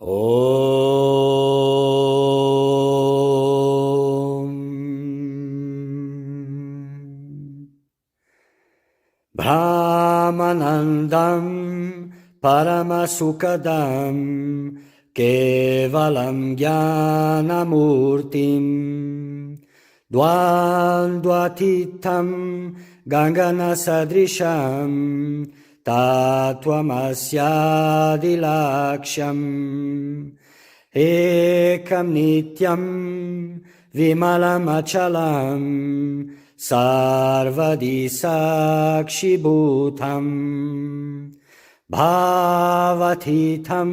Om Brahmanandam Paramasukadam Kevalam Jnanamurtim Dvandvatitam Ganganasadrisham Tattvamasyadilaksham Ekam Nityam Vimalamachalam Sarvadi Sakshibhutam Bhavatitam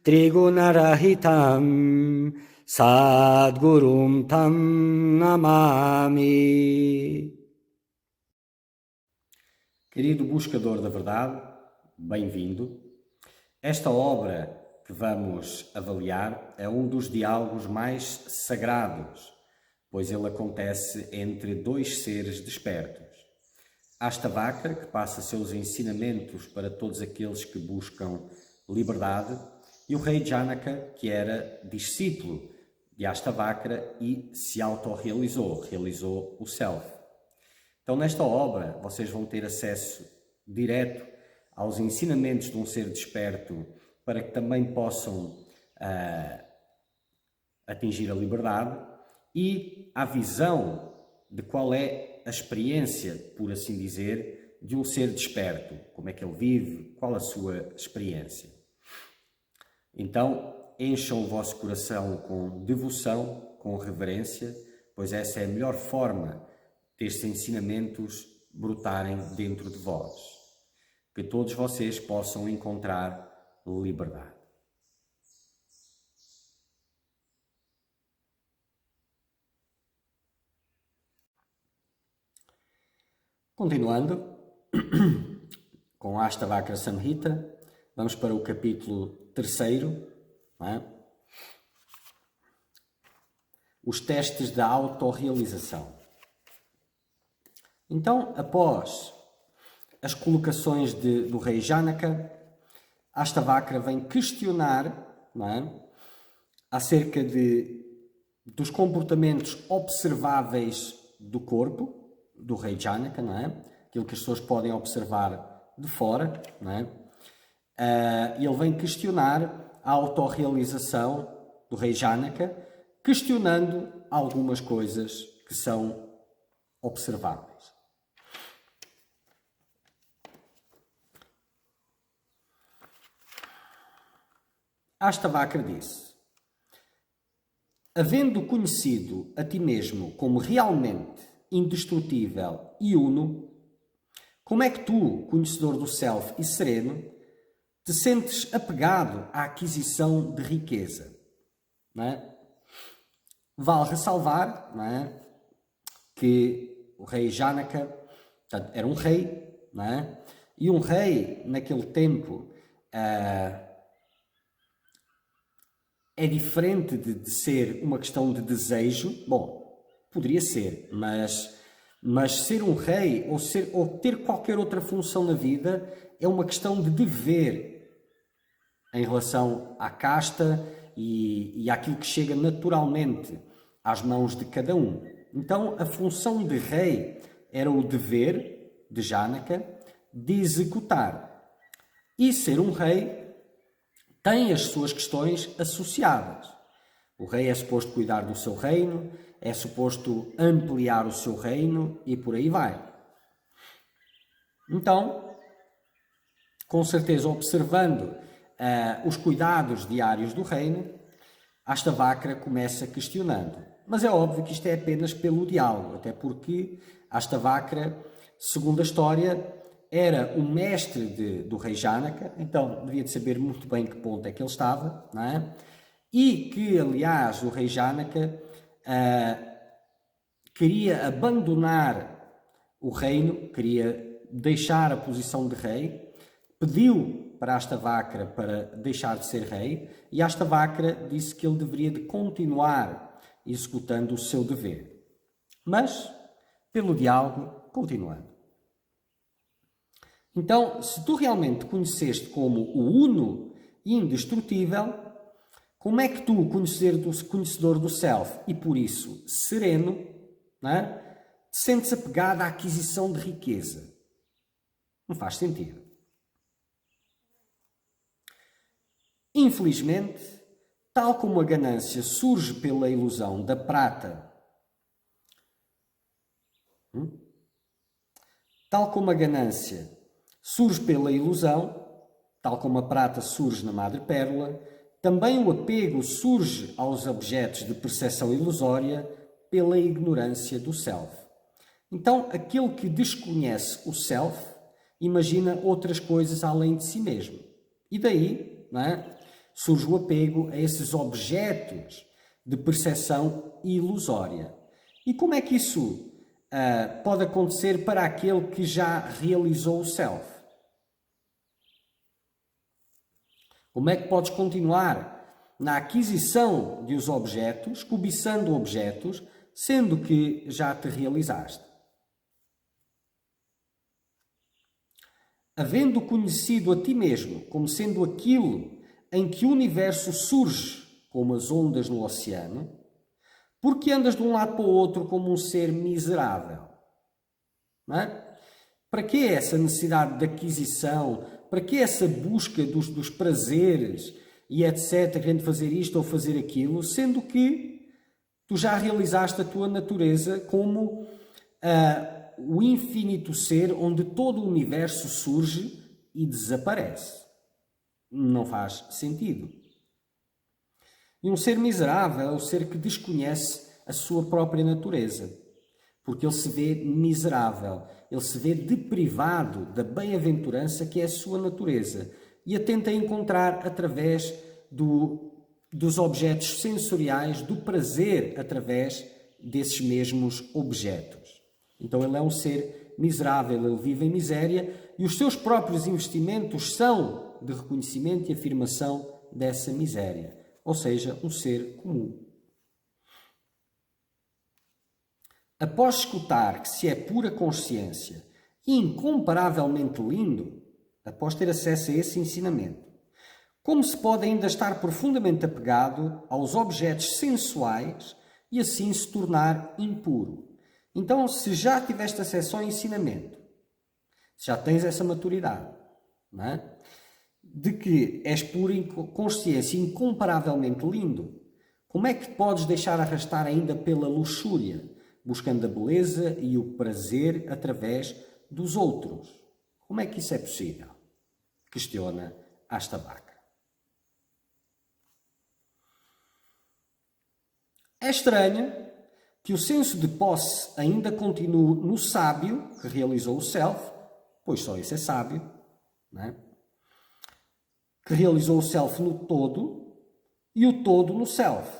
Trigunarahitam Sadgurum Tam Namami. Querido buscador da verdade, bem-vindo. Esta obra que vamos avaliar é um dos diálogos mais sagrados, pois ele acontece entre dois seres despertos. Astavakra, que passa seus ensinamentos para todos aqueles que buscam liberdade, e o rei Janaka, que era discípulo de Astavakra e se autorrealizou, realizou o Self. Então, nesta obra, vocês vão ter acesso direto aos ensinamentos de um ser desperto para que também possam atingir a liberdade e à visão de qual é a experiência, por assim dizer, de um ser desperto. Como é que ele vive, qual a sua experiência. Então, encham o vosso coração com devoção, com reverência, pois essa é a melhor forma destes ensinamentos brotarem dentro de vós. Que todos vocês possam encontrar liberdade. Continuando com Astavakra Samhita, vamos para o capítulo 3º, não é? Os testes da autorrealização. Então, após as colocações do rei Janaka, Astavakra vem questionar, não é, acerca dos comportamentos observáveis do corpo do rei Janaka, não é? Aquilo que as pessoas podem observar de fora, não é? Ele vem questionar a autorrealização do rei Janaka, questionando algumas coisas que são observáveis. Astavakra disse: havendo conhecido a ti mesmo como realmente indestrutível e uno, como é que tu, conhecedor do Self e sereno, te sentes apegado à aquisição de riqueza? Não é? Vale ressalvar, não é, que o rei Janaka, portanto, era um rei, não é? E um rei, naquele tempo, é diferente de ser uma questão de desejo. Bom, poderia ser, mas ser um rei ou ter qualquer outra função na vida é uma questão de dever em relação à casta e àquilo que chega naturalmente às mãos de cada um. Então, a função de rei era o dever de Janaka de executar. E ser um rei tem as suas questões associadas. O rei é suposto cuidar do seu reino, é suposto ampliar o seu reino e por aí vai. Então, com certeza, observando os cuidados diários do reino, Astavakra começa questionando. Mas é óbvio que isto é apenas pelo diálogo, até porque Astavakra, segundo a história, era o mestre do rei Janaka, então devia de saber muito bem que ponto é que ele estava, não é? E que, aliás, o rei Janaka queria abandonar o reino, queria deixar a posição de rei, pediu para Astavakra para deixar de ser rei, e Astavakra disse que ele deveria de continuar executando o seu dever. Mas, pelo diálogo, continuando. Então, se tu realmente conheceste como o Uno e indestrutível, como é que tu, conhecedor do self e por isso sereno, não é, te sentes apegado à aquisição de riqueza? Não faz sentido. Infelizmente, tal como a ganância surge pela ilusão da prata, tal como a ganância surge pela ilusão, tal como a prata surge na madrepérola, também o apego surge aos objetos de percepção ilusória pela ignorância do self. Então, aquele que desconhece o self imagina outras coisas além de si mesmo. E daí, não é, surge o apego a esses objetos de percepção ilusória. E como é que isso pode acontecer para aquele que já realizou o self? Como é que podes continuar na aquisição de os objetos, cobiçando objetos, sendo que já te realizaste? Havendo conhecido a ti mesmo como sendo aquilo em que o universo surge como as ondas no oceano, porque andas de um lado para o outro como um ser miserável? Não é? Para que essa necessidade de aquisição? Para que essa busca dos prazeres e etc, querendo fazer isto ou fazer aquilo, sendo que tu já realizaste a tua natureza como o infinito ser onde todo o universo surge e desaparece? Não faz sentido. E um ser miserável é o ser que desconhece a sua própria natureza, porque ele se vê miserável, ele se vê deprivado da bem-aventurança que é a sua natureza e a tenta encontrar através dos objetos sensoriais, do prazer através desses mesmos objetos. Então ele é um ser miserável, ele vive em miséria e os seus próprios investimentos são de reconhecimento e afirmação dessa miséria, ou seja, um ser comum. Após escutar que se é pura consciência e incomparavelmente lindo, após ter acesso a esse ensinamento, como se pode ainda estar profundamente apegado aos objetos sensuais e assim se tornar impuro? Então, se já tiveste acesso ao ensinamento, se já tens essa maturidade, não é? De que és pura consciência incomparavelmente lindo, como é que te podes deixar arrastar ainda pela luxúria, buscando a beleza e o prazer através dos outros? Como é que isso é possível? Questiona Ashtabaka. É estranho que o senso de posse ainda continue no sábio que realizou o self, pois só esse é sábio, não é? Que realizou o self no todo e o todo no self.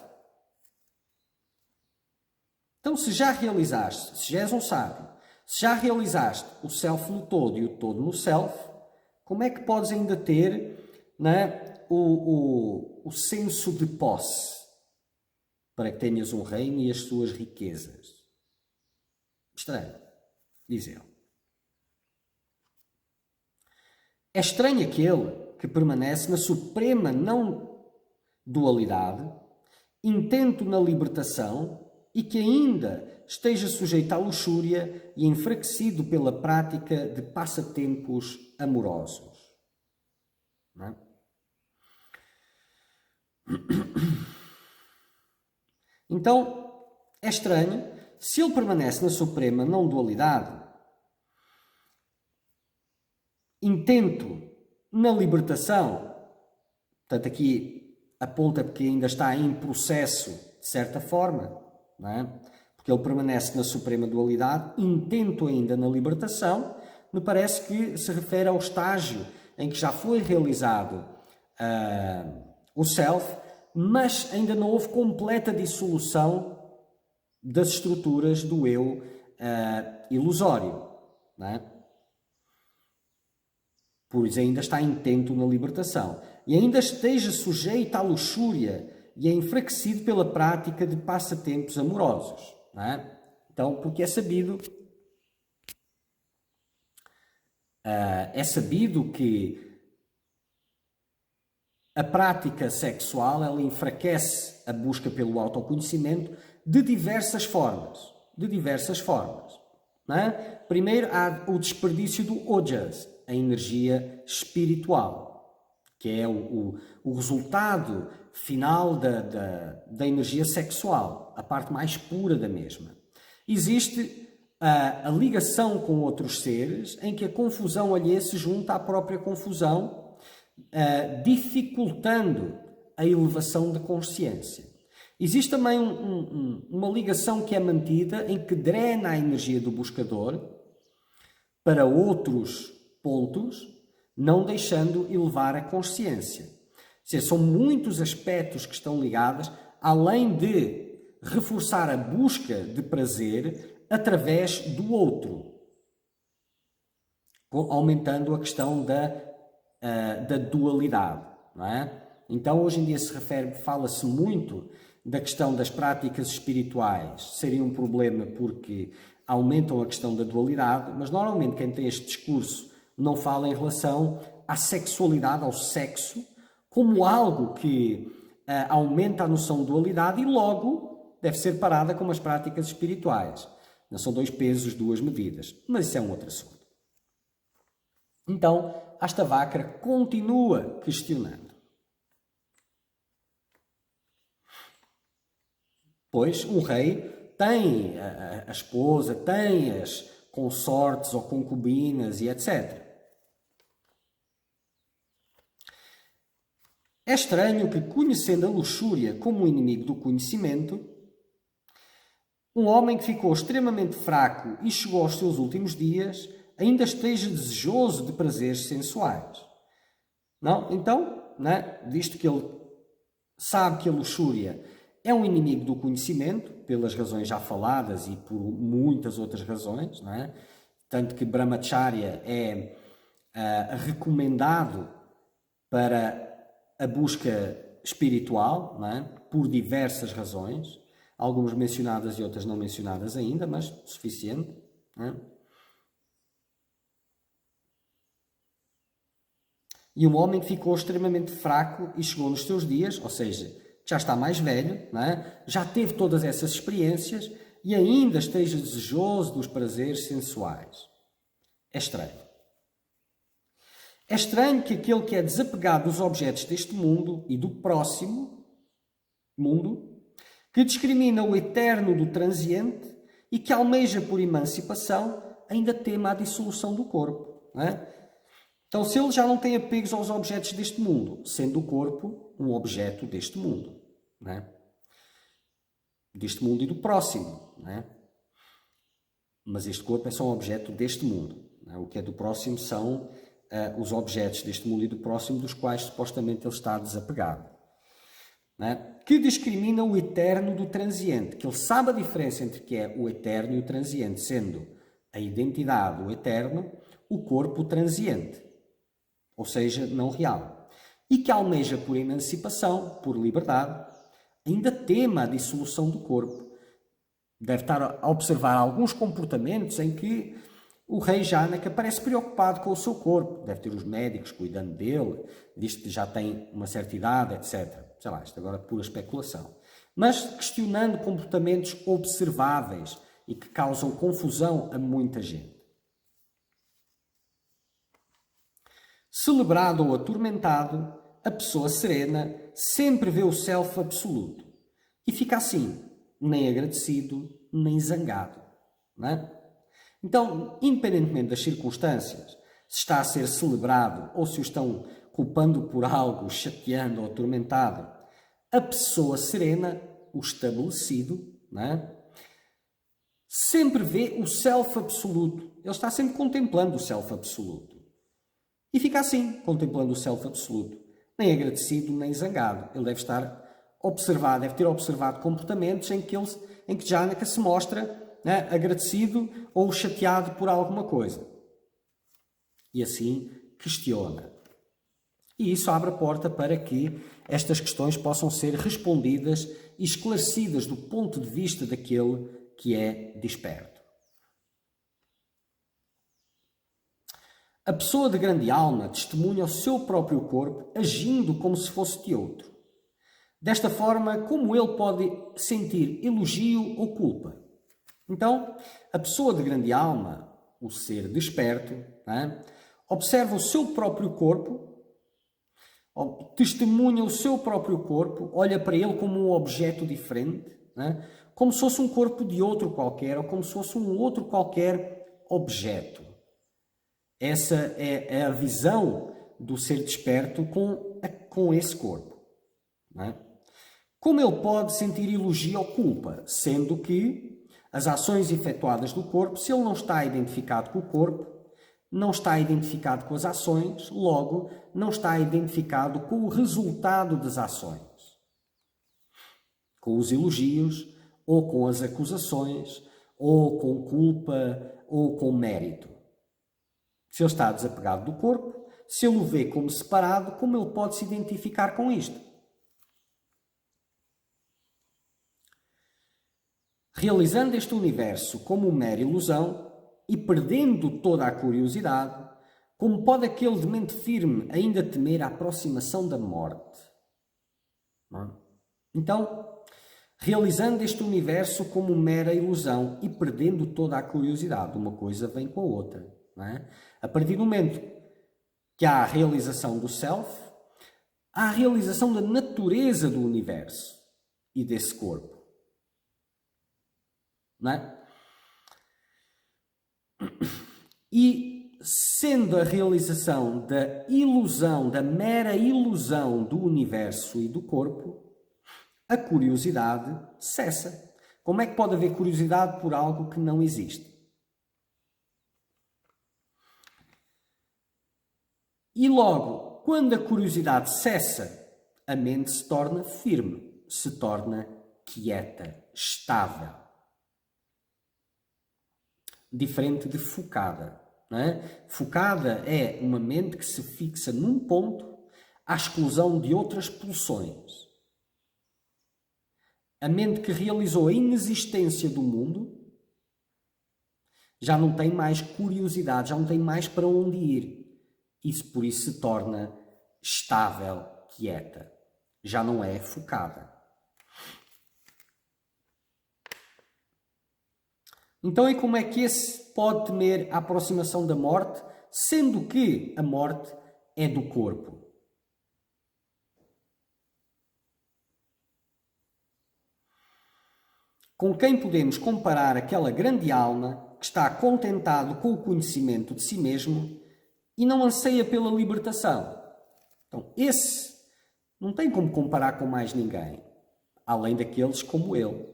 Então, se já realizaste, se já és um sábio, se já realizaste o self no todo e o todo no self, como é que podes ainda ter, né, o senso de posse para que tenhas um reino e as suas riquezas? Estranho, diz ele. É estranho aquele que permanece na suprema não dualidade, intento na libertação e que ainda esteja sujeito à luxúria e enfraquecido pela prática de passatempos amorosos. Não é? Então, é estranho, se ele permanece na suprema não dualidade, intento na libertação, portanto aqui aponta porque ainda está em processo, de certa forma, não é? Porque ele permanece na suprema dualidade, intento ainda na libertação, me parece que se refere ao estágio em que já foi realizado o self, mas ainda não houve completa dissolução das estruturas do eu ilusório, não é? Pois ainda está intento na libertação e ainda esteja sujeito à luxúria e é enfraquecido pela prática de passatempos amorosos, não é? Então, porque é sabido que A prática sexual, ela enfraquece a busca pelo autoconhecimento de diversas formas. Não é? Primeiro, há o desperdício do ojas, a energia espiritual, que é o resultado final da energia sexual, a parte mais pura da mesma. Existe a ligação com outros seres, em que a confusão alheia se junta à própria confusão, dificultando a elevação da consciência. Existe também uma ligação que é mantida, em que drena a energia do buscador para outros pontos, não deixando elevar a consciência. Ou seja, são muitos aspectos que estão ligados, além de reforçar a busca de prazer através do outro, aumentando a questão da dualidade, não é? Então, hoje em dia fala-se muito da questão das práticas espirituais serem um problema porque aumentam a questão da dualidade, mas normalmente quem tem este discurso não fala em relação à sexualidade, ao sexo, como algo que aumenta a noção de dualidade e logo deve ser parada com as práticas espirituais. Não são dois pesos, duas medidas, mas isso é um outro assunto. Então, Astavakra continua questionando. Pois um rei tem a esposa, tem as consortes ou concubinas e etc. É estranho que, conhecendo a luxúria como um inimigo do conhecimento, um homem que ficou extremamente fraco e chegou aos seus últimos dias ainda esteja desejoso de prazeres sensuais. Não? Então, né, visto que ele sabe que a luxúria é um inimigo do conhecimento, pelas razões já faladas e por muitas outras razões, não é? Tanto que Brahmacharya é recomendado para a busca espiritual, não é? Por diversas razões, algumas mencionadas e outras não mencionadas ainda, mas suficiente. Não é? E um homem que ficou extremamente fraco e chegou nos seus dias, ou seja, já está mais velho, não é? Já teve todas essas experiências e ainda esteja desejoso dos prazeres sensuais. É estranho. É estranho que aquele que é desapegado dos objetos deste mundo e do próximo mundo, que discrimina o eterno do transiente e que almeja por emancipação, ainda tema a dissolução do corpo. Não é? Então, se ele já não tem apegos aos objetos deste mundo, sendo o corpo um objeto deste mundo, não é? Deste mundo e do próximo, não é? Mas este corpo é só um objeto deste mundo. Não é? O que é do próximo são os objetos deste mundo e do próximo, dos quais supostamente ele está desapegado. Não é? Que discrimina o eterno do transiente, que ele sabe a diferença entre o que é o eterno e o transiente, sendo a identidade o eterno, o corpo o transiente, ou seja, não real. E que almeja por emancipação, por liberdade, ainda tema a dissolução do corpo. Deve estar a observar alguns comportamentos em que o rei Janaka parece preocupado com o seu corpo. Deve ter os médicos cuidando dele, visto que já tem uma certa idade, etc. Sei lá, isto agora é pura especulação. Mas questionando comportamentos observáveis e que causam confusão a muita gente. Celebrado ou atormentado, a pessoa serena sempre vê o self absoluto e fica assim, nem agradecido, nem zangado. Não é? Então, independentemente das circunstâncias, se está a ser celebrado ou se o estão culpando por algo, chateando ou atormentado, a pessoa serena, o estabelecido, não é? Sempre vê o self absoluto. Ele está sempre contemplando o self absoluto. E fica assim, contemplando o self absoluto. Nem agradecido, nem zangado. Ele deve estar observado, deve ter observado comportamentos em que Janaka se mostra, né, agradecido ou chateado por alguma coisa. E assim questiona. E isso abre a porta para que estas questões possam ser respondidas e esclarecidas do ponto de vista daquele que é desperto. A pessoa de grande alma testemunha o seu próprio corpo agindo como se fosse de outro. Desta forma, como ele pode sentir elogio ou culpa? Então, a pessoa de grande alma, o ser desperto, observa o seu próprio corpo, testemunha o seu próprio corpo, olha para ele como um objeto diferente, como se fosse um corpo de outro qualquer, ou como se fosse um outro qualquer objeto. Essa é a visão do ser desperto com esse corpo. Como ele pode sentir elogio ou culpa, sendo que as ações efetuadas do corpo, se ele não está identificado com o corpo, não está identificado com as ações, logo não está identificado com o resultado das ações, com os elogios, ou com as acusações, ou com culpa, ou com mérito. Se ele está desapegado do corpo, se ele o vê como separado, como ele pode se identificar com isto? Realizando este universo como mera ilusão e perdendo toda a curiosidade, como pode aquele de mente firme ainda temer a aproximação da morte? Então, realizando este universo como mera ilusão e perdendo toda a curiosidade, uma coisa vem com a outra. A partir do momento que há a realização do self, há a realização da natureza do universo e desse corpo. E sendo a realização da ilusão, da mera ilusão do universo e do corpo, a curiosidade cessa. Como é que pode haver curiosidade por algo que não existe? E logo, quando a curiosidade cessa, a mente se torna firme, se torna quieta, estável. Diferente de focada. Focada é uma mente que se fixa num ponto à exclusão de outras pulsões. A mente que realizou a inexistência do mundo já não tem mais curiosidade, já não tem mais para onde ir. Isso por isso se torna estável, quieta. Já não é focada. Então, e como é que esse pode temer a aproximação da morte, sendo que a morte é do corpo? Com quem podemos comparar aquela grande alma que está contentado com o conhecimento de si mesmo e não anseia pela libertação? Então, esse não tem como comparar com mais ninguém, além daqueles como ele,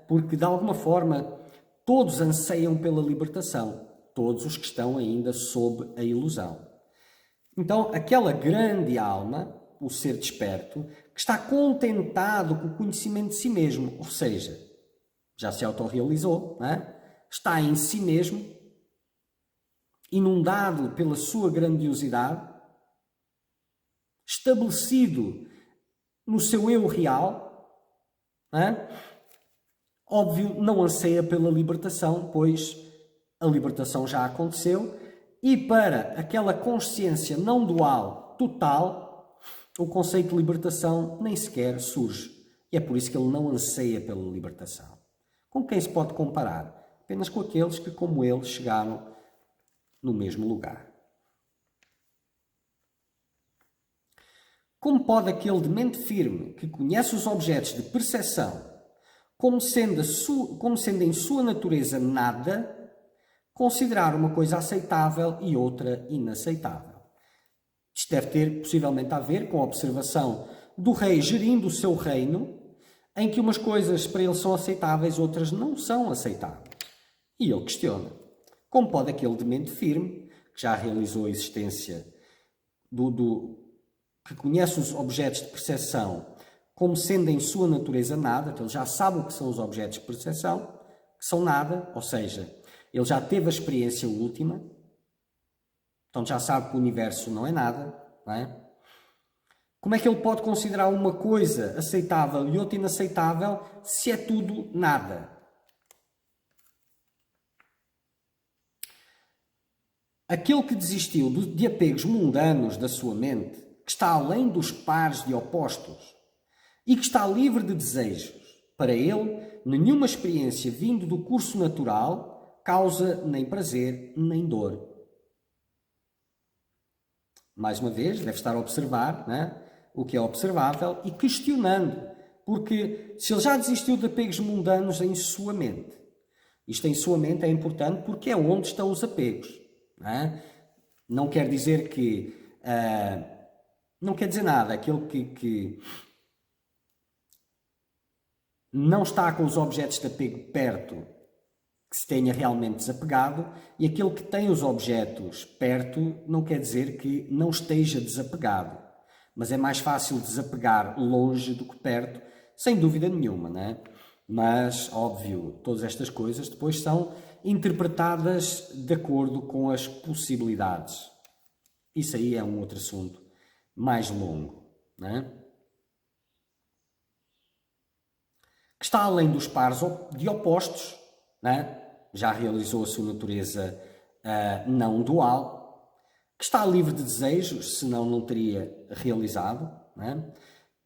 Porque, de alguma forma, todos anseiam pela libertação, todos os que estão ainda sob a ilusão. Então, aquela grande alma, o ser desperto, que está contentado com o conhecimento de si mesmo, ou seja, já se autorrealizou, está em si mesmo, inundado pela sua grandiosidade, estabelecido no seu eu real, óbvio, não anseia pela libertação, pois a libertação já aconteceu, e para aquela consciência não dual total, o conceito de libertação nem sequer surge. E é por isso que ele não anseia pela libertação. Com quem se pode comparar? Apenas com aqueles que, como ele, chegaram no mesmo lugar. Como pode aquele de mente firme, que conhece os objetos de percepção, como sendo em sua natureza nada, considerar uma coisa aceitável e outra inaceitável? Isto deve ter possivelmente a ver com a observação do rei gerindo o seu reino, em que umas coisas para ele são aceitáveis, outras não são aceitáveis. E ele questiona: como pode aquele de mente firme, que já realizou a existência que conhece os objetos de percepção como sendo em sua natureza nada, que ele já sabe o que são os objetos de percepção, que são nada, ou seja, ele já teve a experiência última, então já sabe que o universo não é nada, Como é que ele pode considerar uma coisa aceitável e outra inaceitável se é tudo nada? Aquele que desistiu de apegos mundanos da sua mente, que está além dos pares de opostos e que está livre de desejos, para ele, nenhuma experiência vindo do curso natural causa nem prazer nem dor. Mais uma vez, deve estar a observar, né, o que é observável e questionando, porque se ele já desistiu de apegos mundanos em sua mente, isto em sua mente é importante porque é onde estão os apegos. Não quer dizer que... não quer dizer nada. Aquele que não está com os objetos de apego perto, que se tenha realmente desapegado, e aquele que tem os objetos perto não quer dizer que não esteja desapegado. Mas é mais fácil desapegar longe do que perto, sem dúvida nenhuma, não é? Mas, óbvio, todas estas coisas depois são interpretadas de acordo com as possibilidades. Isso aí é um outro assunto mais longo, não é? Que está além dos pares de opostos, não é? Já realizou a sua natureza não dual, que está livre de desejos, senão não teria realizado, não é?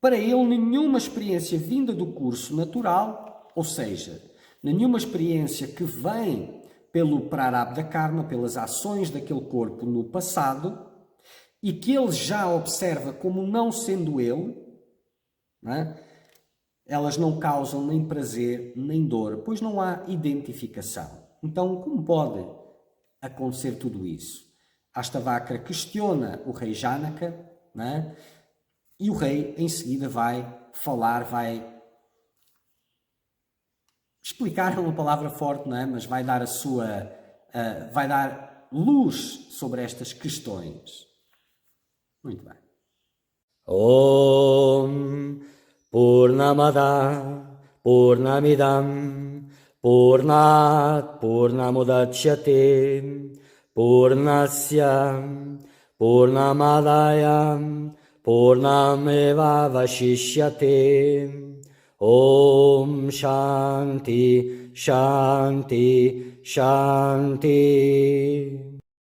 Para ele, nenhuma experiência vinda do curso natural, ou seja, nenhuma experiência que vem pelo prarabdha karma, pelas ações daquele corpo no passado, e que ele já observa como não sendo ele, não é? Elas não causam nem prazer nem dor, pois não há identificação. Então, como pode acontecer tudo isso? Astavakra questiona o rei Janaka, não é? E o rei, em seguida, vai falar, vai explicar, é uma palavra forte, não é? Mas vai dar vai dar luz sobre estas questões. Muito bem. Om Purnamada Purnamidam Purnat Purnamudachyate Purnasya Purnamadaya Purnameva Vashishyate. Om Shanti Shanti Shanti.